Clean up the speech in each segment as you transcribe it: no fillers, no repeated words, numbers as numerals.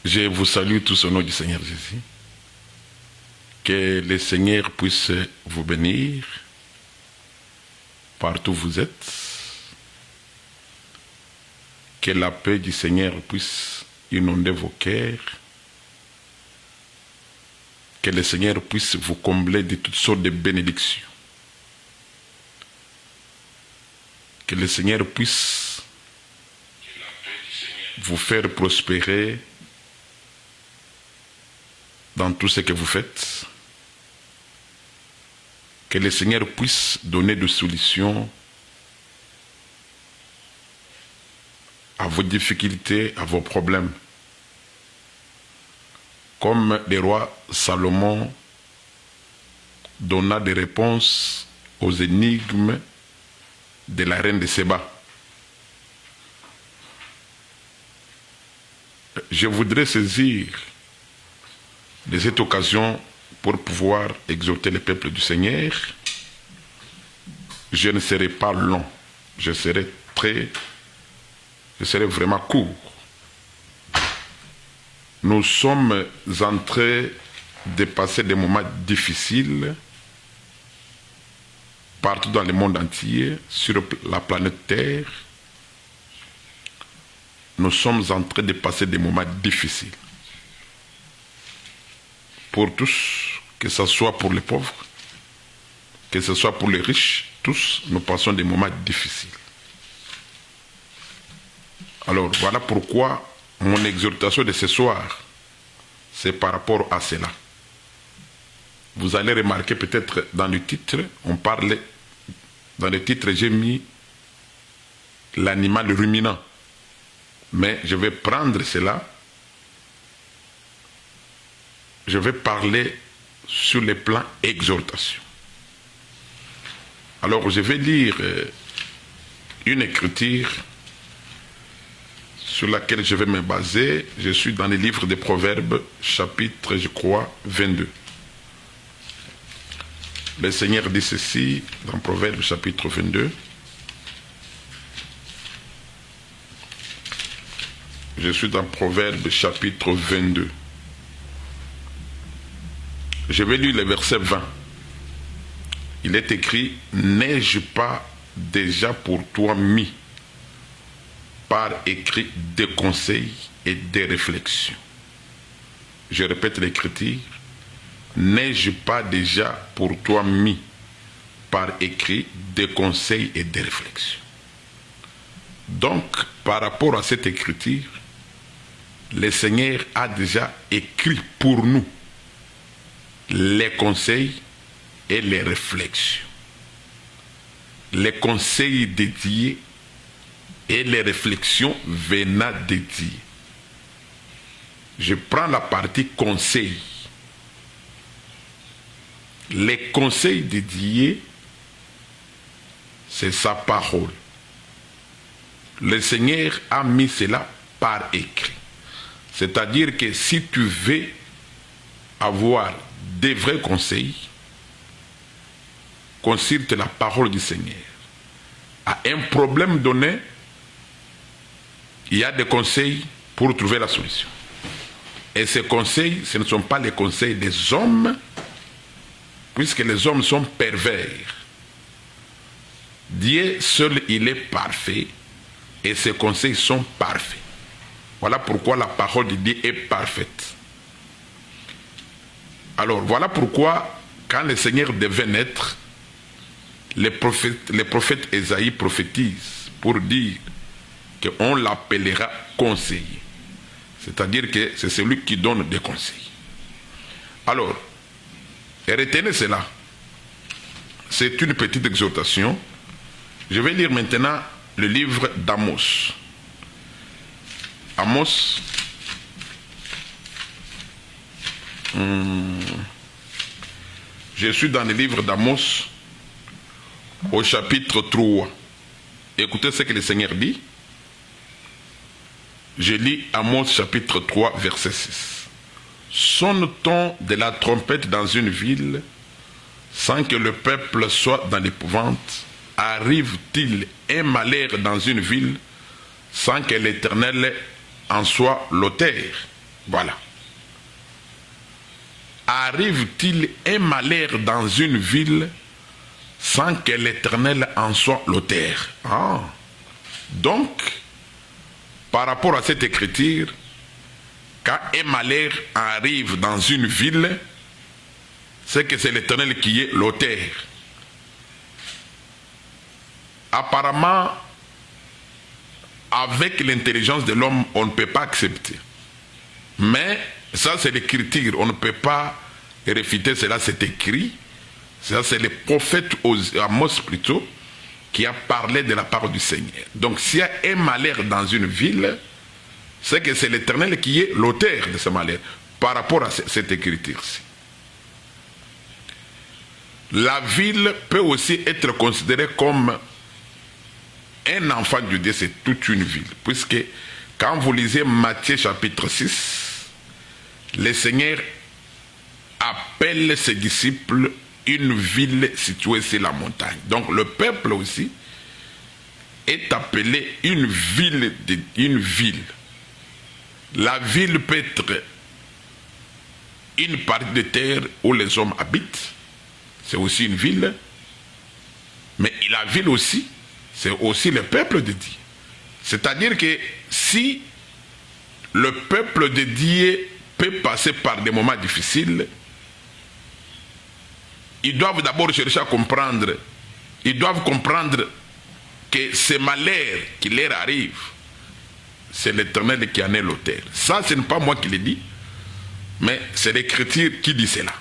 Je vous salue tous au nom du Seigneur Jésus. Que le Seigneur puisse vous bénir partout où vous êtes. Que la paix du Seigneur puisse inonder vos cœurs. Que le Seigneur puisse vous combler de toutes sortes de bénédictions. Que le Seigneur puisse vous faire prospérer dans tout ce que vous faites. Que le Seigneur puisse donner des solutions à vos difficultés, à vos problèmes. Comme le roi Salomon donna des réponses aux énigmes de la reine de Séba. Je voudrais saisir de cette occasion pour pouvoir exhorter le peuple du Seigneur. Je ne serai pas long, je serai vraiment court. Nous sommes en train de passer des moments difficiles partout dans le monde entier, sur la planète Terre. Nous sommes en train de passer des moments difficiles. Pour tous, que ce soit pour les pauvres, que ce soit pour les riches, tous, nous passons des moments difficiles. Alors, voilà pourquoi mon exhortation de ce soir, c'est par rapport à cela. Vous allez remarquer peut-être dans le titre, dans le titre, j'ai mis l'animal ruminant. Mais je vais prendre cela. Je vais parler sur le plan exhortation. Alors, je vais lire une écriture sur laquelle je vais me baser. Je suis dans le livre des Proverbes, chapitre, je crois, 22. Le Seigneur dit ceci dans Proverbes, chapitre 22. Je suis dans Proverbes, chapitre 22. Je vais lire le verset 20. Il est écrit « N'ai-je pas déjà pour toi mis par écrit des conseils et des réflexions ?» Je répète l'écriture. « N'ai-je pas déjà pour toi mis par écrit des conseils et des réflexions ?» Donc, par rapport à cette écriture, le Seigneur a déjà écrit pour nous les conseils et les réflexions. Les conseils dédiés et les réflexions venant de Dieu. Je prends la partie conseil. Les conseils de Dieu, c'est sa parole. Le Seigneur a mis cela par écrit. C'est-à-dire que si tu veux avoir des vrais conseils, consulte la parole du Seigneur. À un problème donné, il y a des conseils pour trouver la solution. Et ces conseils, ce ne sont pas les conseils des hommes, puisque les hommes sont pervers. Dieu seul, il est parfait, et ses conseils sont parfaits. Voilà pourquoi la parole de Dieu est parfaite. Alors, voilà pourquoi, quand le Seigneur devait naître, les prophètes Ésaïe prophétisent pour dire qu'on l'appellera conseiller. C'est-à-dire que c'est celui qui donne des conseils. Alors, retenez cela. C'est une petite exhortation. Je vais lire maintenant le livre d'Amos. Amos, je suis dans le livre d'Amos au chapitre 3. Écoutez ce que le Seigneur dit. Je lis Amos chapitre 3 verset 6. Sonne-t-on de la trompette dans une ville sans que le peuple soit dans l'épouvante? Arrive-t-il un malheur dans une ville sans que l'Éternel en soit l'auteur? Voilà. Arrive-t-il un malheur dans une ville sans que l'Éternel en soit l'auteur? Donc, par rapport à cette écriture, quand un malheur arrive dans une ville, c'est que c'est l'Éternel qui est l'auteur. Apparemment, avec l'intelligence de l'homme, on ne peut pas accepter. Mais ça, c'est l'écriture. On ne peut pas réfuter cela, c'est écrit. Ça, c'est le prophète Amos plutôt, qui a parlé de la part du Seigneur. Donc, s'il y a un malheur dans une ville, c'est que c'est l'Éternel qui est l'auteur de ce malheur, par rapport à cette écriture-ci. La ville peut aussi être considérée comme un enfant de Dieu, c'est toute une ville. Puisque quand vous lisez Matthieu chapitre 6, le Seigneur appelle ses disciples une ville située sur la montagne. Donc le peuple aussi est appelé une ville. La ville peut être une partie de terre où les hommes habitent, c'est aussi une ville. Mais la ville aussi, c'est aussi le peuple de Dieu. C'est-à-dire que si le peuple de Dieu peut passer par des moments difficiles, ils doivent d'abord chercher à comprendre. Ils doivent comprendre que ces malheurs qui leur arrivent, c'est l'Éternel qui en est l'auteur. Ça, ce n'est pas moi qui le dis, mais c'est l'Écriture qui dit cela.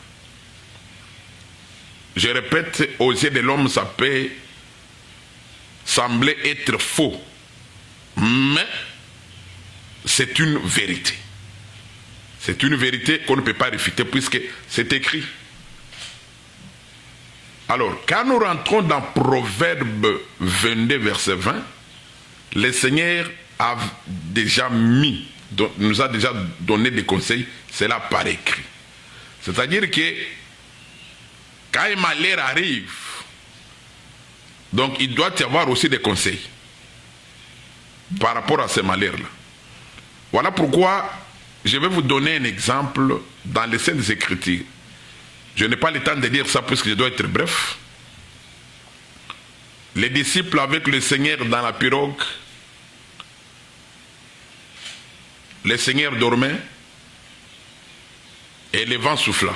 Je répète, aux yeux de l'homme, ça peut sembler être faux, mais c'est une vérité. C'est une vérité qu'on ne peut pas réfuter puisque c'est écrit. Alors, quand nous rentrons dans Proverbe 22, verset 20, le Seigneur a déjà nous a déjà donné des conseils, cela par écrit. C'est-à-dire que quand un malheur arrive, donc il doit y avoir aussi des conseils par rapport à ces malheurs-là. Voilà pourquoi je vais vous donner un exemple dans les Saintes Écritures. Je n'ai pas le temps de dire ça puisque je dois être bref. Les disciples avec le Seigneur dans la pirogue, le Seigneur dormait et le vent souffla.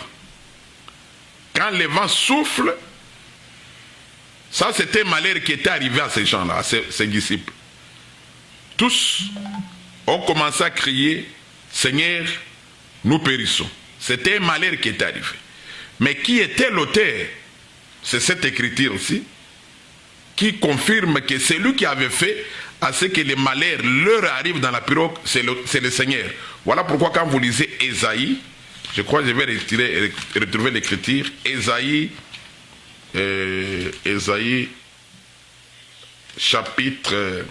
Quand le vent souffle, ça c'était un malheur qui était arrivé à ces gens-là, à ces disciples. Tous ont commencé à crier, Seigneur, nous périssons. C'était un malheur qui était arrivé. Mais qui était l'auteur? C'est cette écriture aussi, qui confirme que c'est lui qui avait fait à ce que les malheurs leur arrivent dans la pirogue, c'est le Seigneur. Voilà pourquoi quand vous lisez Ésaïe, je crois que je vais retrouver l'écriture, Ésaïe chapitre...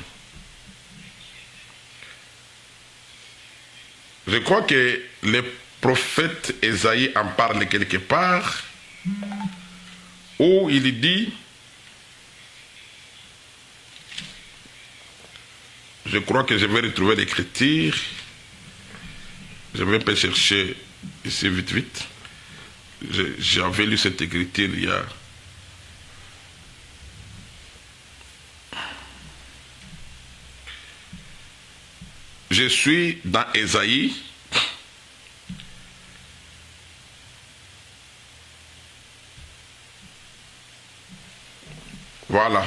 Je crois que le prophète Ésaïe en parle quelque part, où il dit, je crois que je vais retrouver l'écriture, je vais un peu chercher ici vite. J'avais lu cette écriture il y a... Je suis dans Ésaïe. Voilà.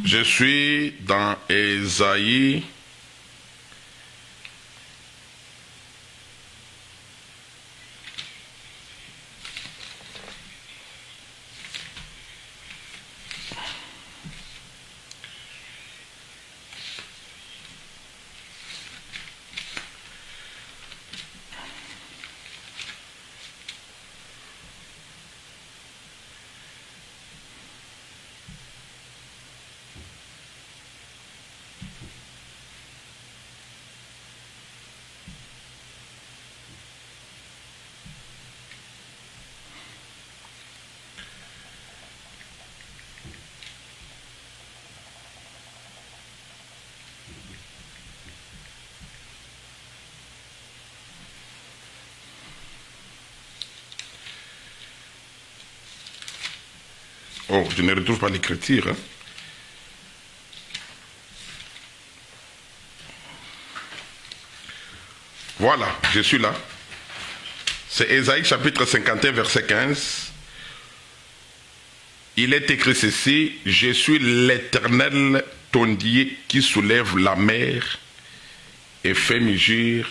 Je suis dans Ésaïe. Oh, je ne retrouve pas l'écriture. Hein. Voilà, je suis là. C'est Ésaïe chapitre 51, verset 15. Il est écrit ceci: je suis l'Éternel, ton Dieu, qui soulève la mer et fait mugir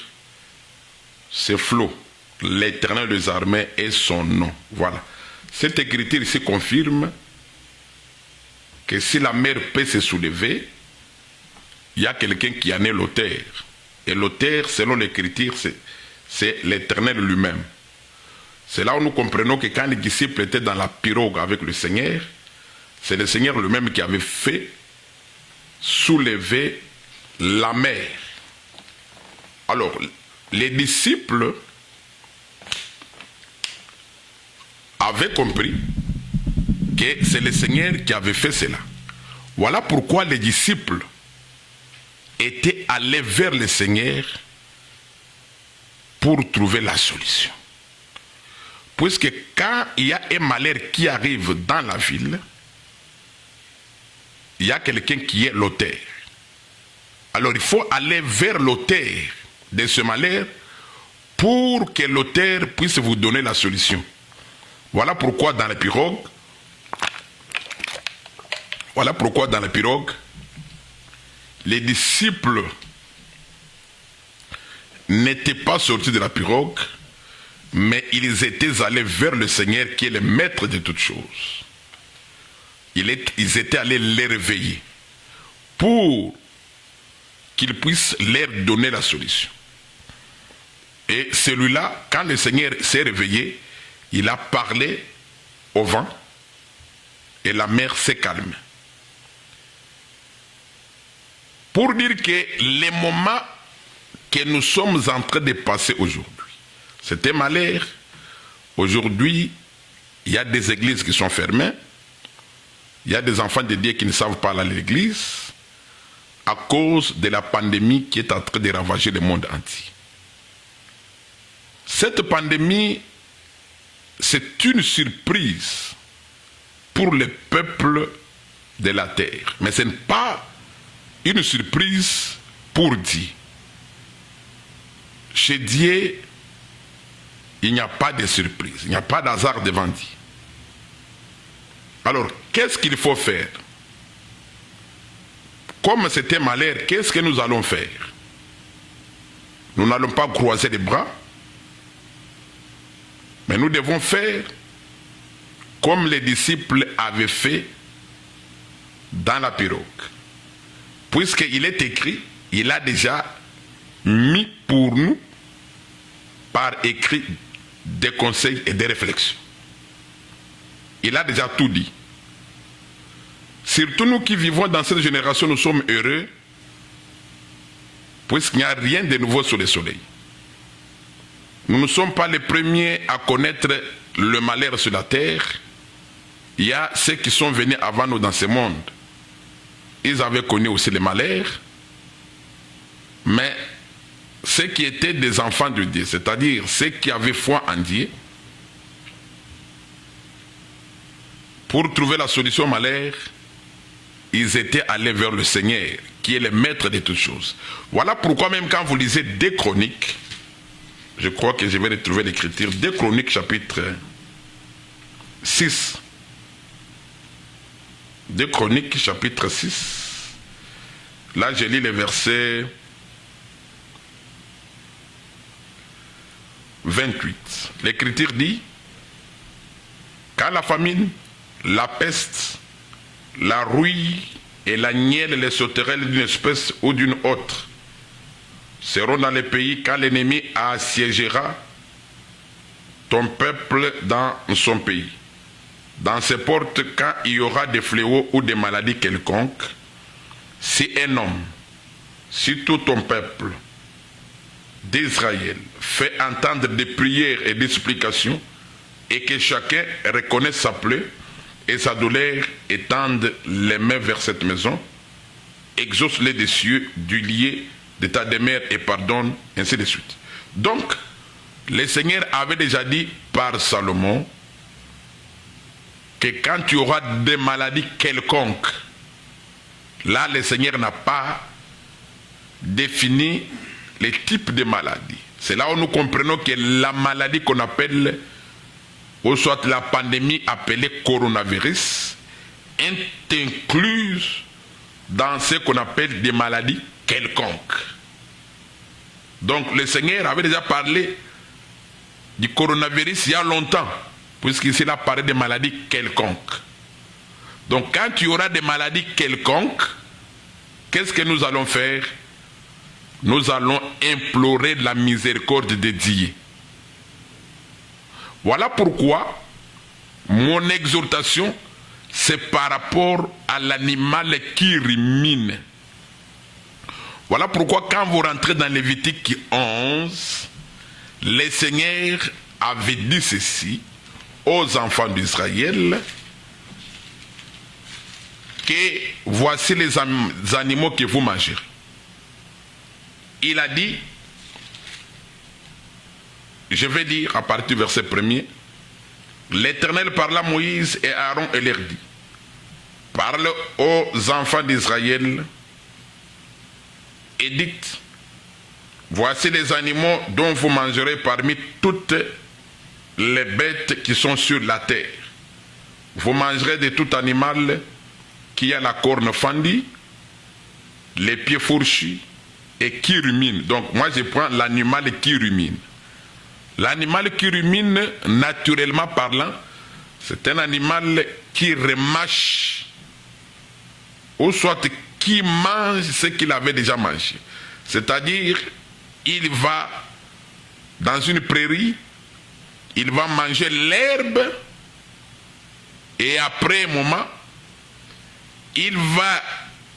ses flots. L'Éternel des armées est son nom. Voilà. Cette écriture ici confirme que si la mer peut se soulever, il y a quelqu'un qui en est l'auteur. Et l'auteur, selon l'écriture, c'est l'Éternel lui-même. C'est là où nous comprenons que quand les disciples étaient dans la pirogue avec le Seigneur, c'est le Seigneur lui-même qui avait fait soulever la mer. Alors, les disciples avaient compris que c'est le Seigneur qui avait fait cela. Voilà pourquoi les disciples étaient allés vers le Seigneur pour trouver la solution. Puisque quand il y a un malheur qui arrive dans la ville, il y a quelqu'un qui est l'auteur. Alors il faut aller vers l'auteur de ce malheur pour que l'auteur puisse vous donner la solution. Voilà pourquoi dans la pirogue, les disciples n'étaient pas sortis de la pirogue, mais ils étaient allés vers le Seigneur qui est le maître de toutes choses. Ils étaient allés les réveiller pour qu'il puisse leur donner la solution. Et celui-là, quand le Seigneur s'est réveillé, il a parlé au vent et la mer s'est calmée. Pour dire que les moments que nous sommes en train de passer aujourd'hui, c'est un malheur. Aujourd'hui, il y a des églises qui sont fermées. Il y a des enfants de Dieu qui ne savent pas aller à l'église à cause de la pandémie qui est en train de ravager le monde entier. Cette pandémie, c'est une surprise pour le peuple de la terre. Mais ce n'est pas une surprise pour Dieu. Chez Dieu, il n'y a pas de surprise, il n'y a pas d'hasard devant Dieu. Alors, qu'est-ce qu'il faut faire? Comme c'était malheur, qu'est-ce que nous allons faire? Nous n'allons pas croiser les bras, mais nous devons faire comme les disciples avaient fait dans la pirogue. Puisqu'il est écrit, il a déjà mis pour nous par écrit des conseils et des réflexions. Il a déjà tout dit. Surtout nous qui vivons dans cette génération, nous sommes heureux puisqu'il n'y a rien de nouveau sous le soleil. Nous ne sommes pas les premiers à connaître le malheur sur la terre. Il y a ceux qui sont venus avant nous dans ce monde. Ils avaient connu aussi le malheur. Mais ceux qui étaient des enfants de Dieu, c'est-à-dire ceux qui avaient foi en Dieu, pour trouver la solution au malheur, ils étaient allés vers le Seigneur, qui est le maître de toutes choses. Voilà pourquoi même quand vous lisez 2 Chroniques, je crois que je vais retrouver l'écriture, 2 Chroniques chapitre 6. 2 Chroniques chapitre 6. Là, je lis les versets 28. L'écriture dit: car la famine, la peste, la rouille et la nielle, les sauterelles d'une espèce ou d'une autre seront dans les pays quand l'ennemi assiégera ton peuple dans son pays. Dans ses portes, quand il y aura des fléaux ou des maladies quelconques, si un homme, si tout ton peuple d'Israël fait entendre des prières et des supplications, et que chacun reconnaisse sa plaie et sa douleur, et tende les mains vers cette maison, exauce-les des cieux, du lieu de ta demeure et pardonne, ainsi de suite. Donc, le Seigneur avait déjà dit par Salomon que quand tu auras des maladies quelconques, là le Seigneur n'a pas défini les types de maladies. C'est là où nous comprenons que la maladie qu'on appelle, ou soit la pandémie appelée coronavirus, est incluse dans ce qu'on appelle des maladies quelconques. Donc le Seigneur avait déjà parlé du coronavirus il y a longtemps, puisqu'ici il a parlé des maladies quelconques. Donc quand tu auras des maladies quelconques, qu'est-ce que nous allons faire? Nous allons implorer la miséricorde de Dieu. Voilà pourquoi mon exhortation, c'est par rapport à l'animal qui rumine. Voilà pourquoi quand vous rentrez dans Lévitique 11, le Seigneur avait dit ceci aux enfants d'Israël, que voici les animaux que vous mangerez. Il a dit, je vais dire à partir du verset 1er, l'Éternel parla à Moïse et à Aaron et leur dit, parle aux enfants d'Israël et dites, voici les animaux dont vous mangerez parmi toutes les bêtes qui sont sur la terre. Vous mangerez de tout animal qui a la corne fendue, les pieds fourchus et qui rumine. Donc moi je prends l'animal qui rumine. L'animal qui rumine, naturellement parlant, c'est un animal qui remâche, ou soit qui mange ce qu'il avait déjà mangé. C'est-à-dire, il va dans une prairie, il va manger l'herbe, et après un moment, il va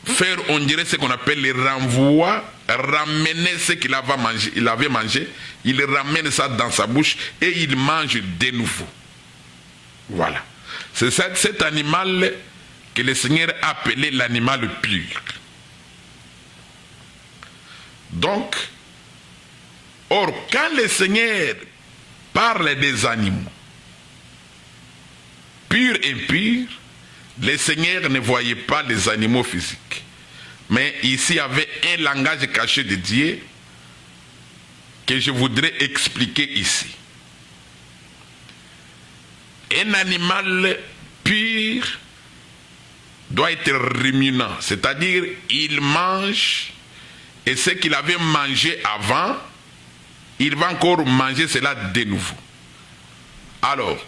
faire, on dirait ce qu'on appelle les renvois, ramener ce qu'il avait mangé, il ramène ça dans sa bouche et il mange de nouveau. Voilà. C'est cet animal que le Seigneur a appelé l'animal pur. Donc, or, quand le Seigneur parle des animaux purs et impurs, le Seigneur ne voyait pas les animaux physiques. Mais ici, il y avait un langage caché de Dieu que je voudrais expliquer ici. Un animal pur doit être ruminant, c'est-à-dire il mange et ce qu'il avait mangé avant, il va encore manger cela de nouveau. Alors,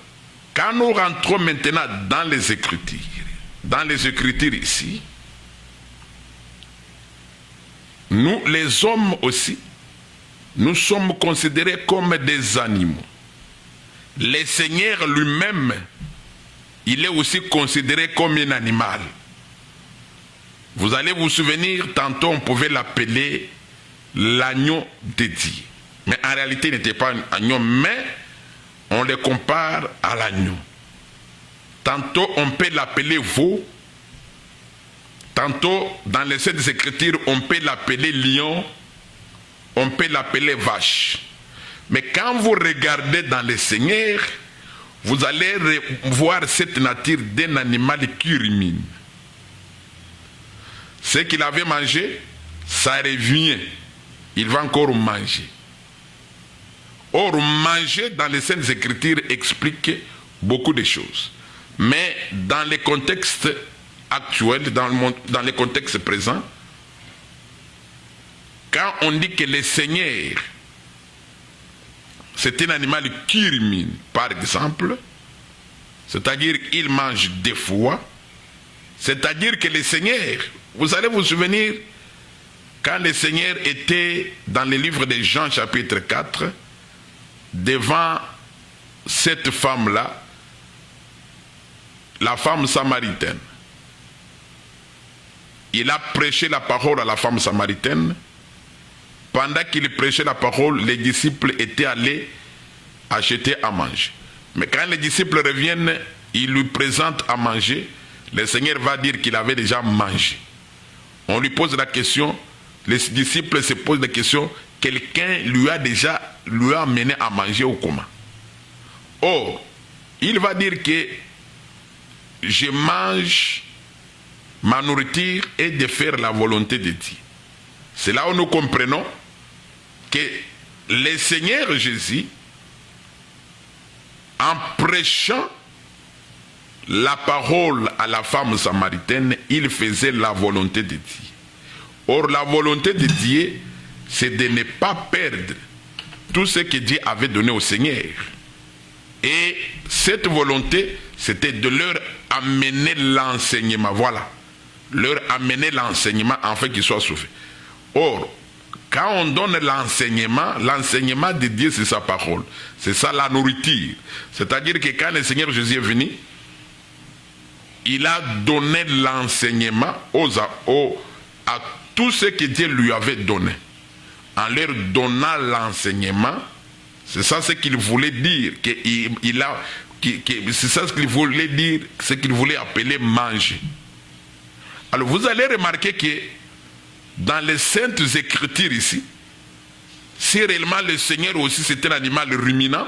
quand nous rentrons maintenant dans les Écritures ici, nous les hommes aussi, nous sommes considérés comme des animaux. Le Seigneur lui-même, il est aussi considéré comme un animal. Vous allez vous souvenir, tantôt on pouvait l'appeler l'agneau de Dieu. Mais en réalité, il n'était pas un agneau, mais on le compare à l'agneau. Tantôt on peut l'appeler veau, tantôt dans les Saintes Écritures, on peut l'appeler lion, on peut l'appeler vache. Mais quand vous regardez dans le Seigneur, vous allez voir cette nature d'un animal qui rumine. Ce qu'il avait mangé, ça revient. Il va encore manger. Or, manger dans les Saintes Écritures explique beaucoup de choses. Mais dans le contexte actuel, dans le contexte présent, quand on dit que le Seigneur, c'est un animal qui rumine, par exemple, c'est-à-dire il mange des fois, c'est-à-dire que le Seigneur, vous allez vous souvenir, quand le Seigneur était dans le livre de Jean chapitre 4, devant cette femme-là, la femme samaritaine. Il a prêché la parole à la femme samaritaine. Pendant qu'il prêchait la parole, les disciples étaient allés acheter à manger. Mais quand les disciples reviennent, ils lui présentent à manger. Le Seigneur va dire qu'il avait déjà mangé. On lui pose la question, les disciples se posent la question, quelqu'un lui a amené à manger ou comment? Or, il va dire que je mange ma nourriture et de faire la volonté de Dieu. C'est là où nous comprenons que le Seigneur Jésus, en prêchant la parole à la femme samaritaine, il faisait la volonté de Dieu. Or, la volonté de Dieu, c'est de ne pas perdre tout ce que Dieu avait donné au Seigneur. Et cette volonté, c'était de leur amener l'enseignement. Voilà. Leur amener l'enseignement afin qu'ils soient sauvés. Or, quand on donne l'enseignement de Dieu, c'est sa parole. C'est ça la nourriture. C'est-à-dire que quand le Seigneur Jésus est venu, il a donné l'enseignement à tout ce que Dieu lui avait donné. En leur donnant l'enseignement, c'est ça ce qu'il voulait dire, c'est ça ce qu'il voulait dire, ce qu'il voulait appeler manger. Alors vous allez remarquer que dans les saintes écritures ici, si réellement le Seigneur aussi c'est un animal ruminant,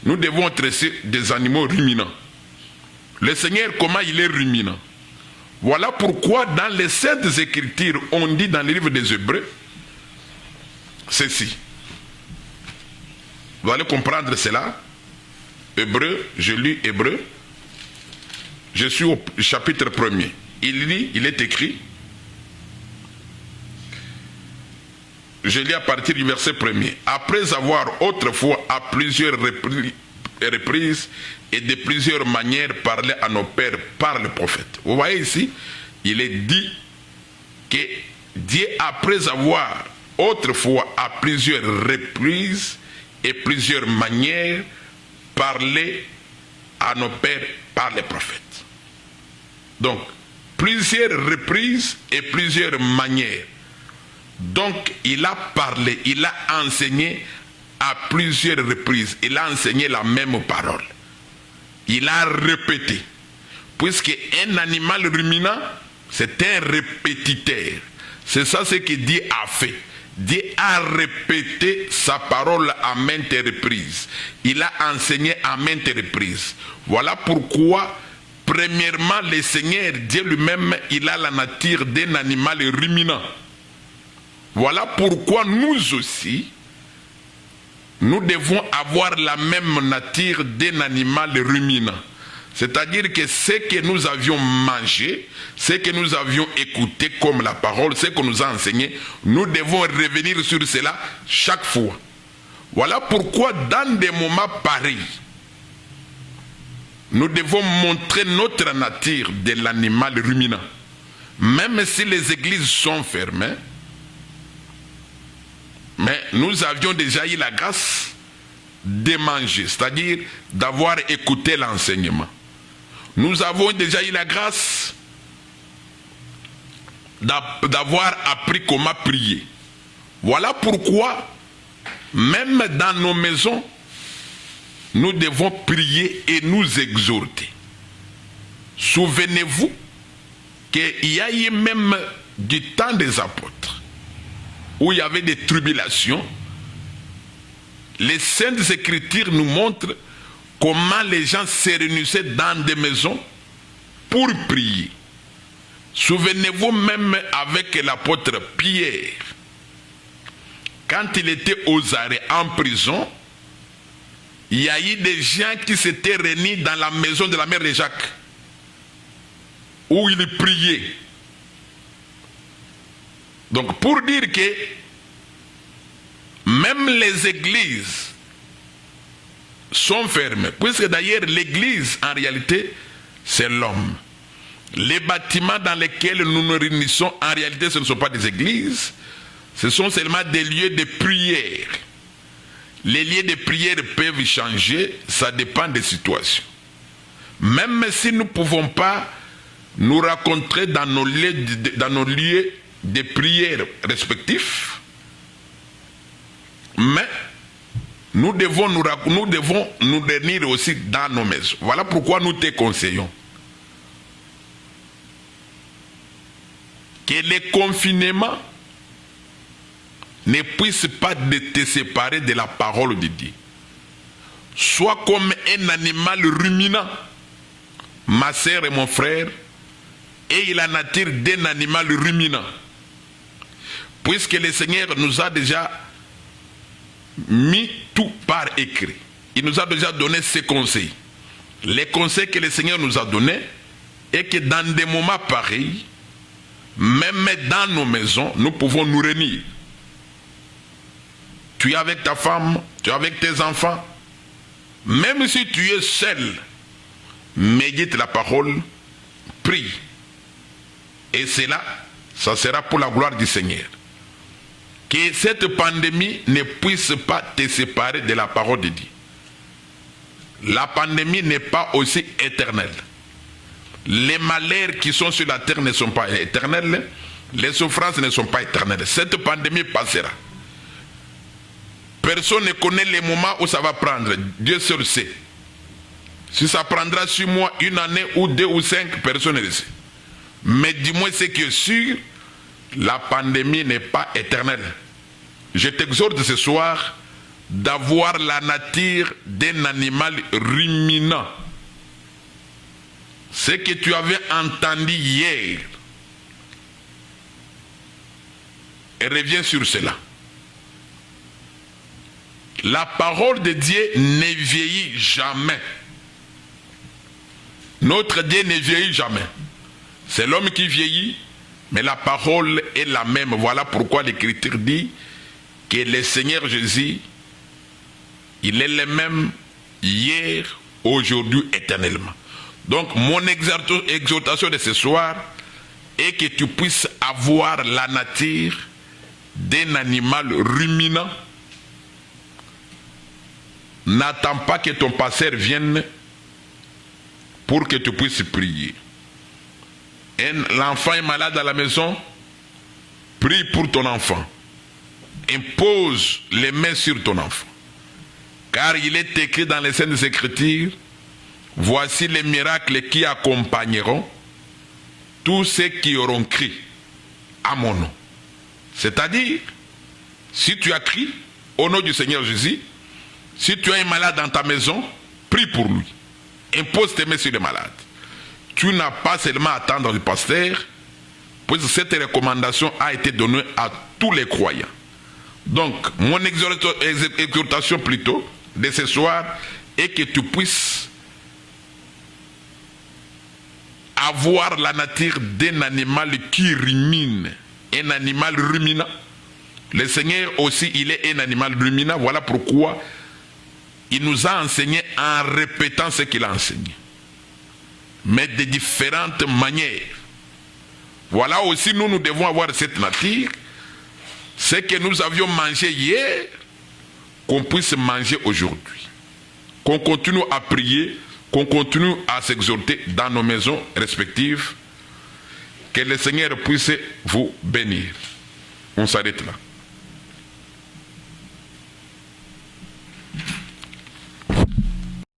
nous devons être des animaux ruminants. Le Seigneur, comment il est ruminant? Voilà pourquoi dans les saintes écritures, on dit dans le livre des Hébreux, ceci. Vous allez comprendre cela. Hébreux, je lis Hébreux. Je suis au chapitre 1er. Il est écrit. Je lis à partir du verset 1er. Après avoir autrefois à plusieurs reprises et de plusieurs manières parlé à nos pères par le prophète. Vous voyez ici, il est dit que Dieu, après avoir autrefois à plusieurs reprises et plusieurs manières parlé à nos pères par les prophètes. Donc, plusieurs reprises et plusieurs manières. Donc, il a parlé, il a enseigné à plusieurs reprises. Il a enseigné la même parole. Il a répété. Puisque un animal ruminant, c'est un répétiteur. C'est ça ce que Dieu a fait. Dieu a répété sa parole à maintes reprises. Il a enseigné à maintes reprises. Voilà pourquoi, premièrement, le Seigneur, Dieu lui-même, il a la nature d'un animal ruminant. Voilà pourquoi nous aussi, nous devons avoir la même nature d'un animal ruminant. C'est-à-dire que ce que nous avions mangé, ce que nous avions écouté comme la parole, ce qu'on nous a enseigné, nous devons revenir sur cela chaque fois. Voilà pourquoi dans des moments pareils, nous devons montrer notre nature de l'animal ruminant. Même si les églises sont fermées, mais nous avions déjà eu la grâce de manger, c'est-à-dire d'avoir écouté l'enseignement. Nous avons déjà eu la grâce d'avoir appris comment prier. Voilà pourquoi, même dans nos maisons, nous devons prier et nous exhorter. Souvenez-vous qu'il y a eu même du temps des apôtres, où il y avait des tribulations. Les Saintes Écritures nous montrent comment les gens se réunissaient dans des maisons pour prier. Souvenez-vous même avec l'apôtre Pierre, quand il était aux arrêts en prison, il y a eu des gens qui s'étaient réunis dans la maison de la mère de Jacques, où il priait. Donc pour dire que même les églises sont fermées, puisque d'ailleurs l'église en réalité c'est l'homme. Les bâtiments dans lesquels nous nous réunissons en réalité ce ne sont pas des églises, ce sont seulement des lieux de prière. Les lieux de prière peuvent changer, ça dépend des situations. Même si nous ne pouvons pas nous rencontrer dans nos lieux de prière respectifs, mais nous devons nous réunir aussi dans nos maisons. Voilà pourquoi nous te conseillons que le confinement ne puisse pas te séparer de la parole de Dieu. Sois comme un animal ruminant. ma sœur et mon frère, ait la nature d'un animal ruminant. Puisque le Seigneur nous a déjà mis tout par écrit. Il nous a déjà donné ses conseils. Les conseils que le Seigneur nous a donnés, et que dans des moments pareils, même dans nos maisons, nous pouvons nous réunir. Tu es avec ta femme, tu es avec tes enfants. Même si tu es seul, médite la parole, prie. Et cela, ça sera pour la gloire du Seigneur. Que cette pandémie ne puisse pas te séparer de la parole de Dieu. La pandémie n'est pas aussi éternelle. Les malheurs qui sont sur la terre ne sont pas éternels. Les souffrances ne sont pas éternelles. Cette pandémie passera. Personne ne connaît les moments où ça va prendre. Dieu seul sait. Si ça prendra 6 mois, 1 année ou 2 ou 5, personne ne le sait. Mais dis-moi ce qui est sûr, la pandémie n'est pas éternelle. Je t'exhorte ce soir d'avoir la nature d'un animal ruminant. Ce que tu avais entendu hier, et reviens sur cela. La parole de Dieu ne vieillit jamais. Notre Dieu ne vieillit jamais. C'est l'homme qui vieillit, mais la parole est la même. Voilà pourquoi l'Écriture dit que le Seigneur Jésus, il est le même hier, aujourd'hui, éternellement. Donc mon exhortation de ce soir est que tu puisses avoir la nature d'un animal ruminant. N'attends pas que ton pasteur vienne pour que tu puisses prier. L'enfant est malade à la maison, prie pour ton enfant. Impose les mains sur ton enfant. Car il est écrit dans les Saintes Écritures, voici les miracles qui accompagneront tous ceux qui auront crié à mon nom. C'est-à-dire, si tu as crié au nom du Seigneur Jésus, si tu as un malade dans ta maison, prie pour lui. Impose tes mains sur le malade. Tu n'as pas seulement à attendre le pasteur, puisque cette recommandation a été donnée à tous les croyants. Donc, mon exhortation plutôt de ce soir est que tu puisses avoir la nature d'un animal qui rumine, un animal ruminant. Le Seigneur aussi, il est un animal ruminant. Voilà pourquoi il nous a enseigné en répétant ce qu'il a enseigné, mais de différentes manières. Voilà aussi, nous devons avoir cette nature. Ce que nous avions mangé hier, qu'on puisse manger aujourd'hui. Qu'on continue à prier, qu'on continue à s'exhorter dans nos maisons respectives. Que le Seigneur puisse vous bénir. On s'arrête là.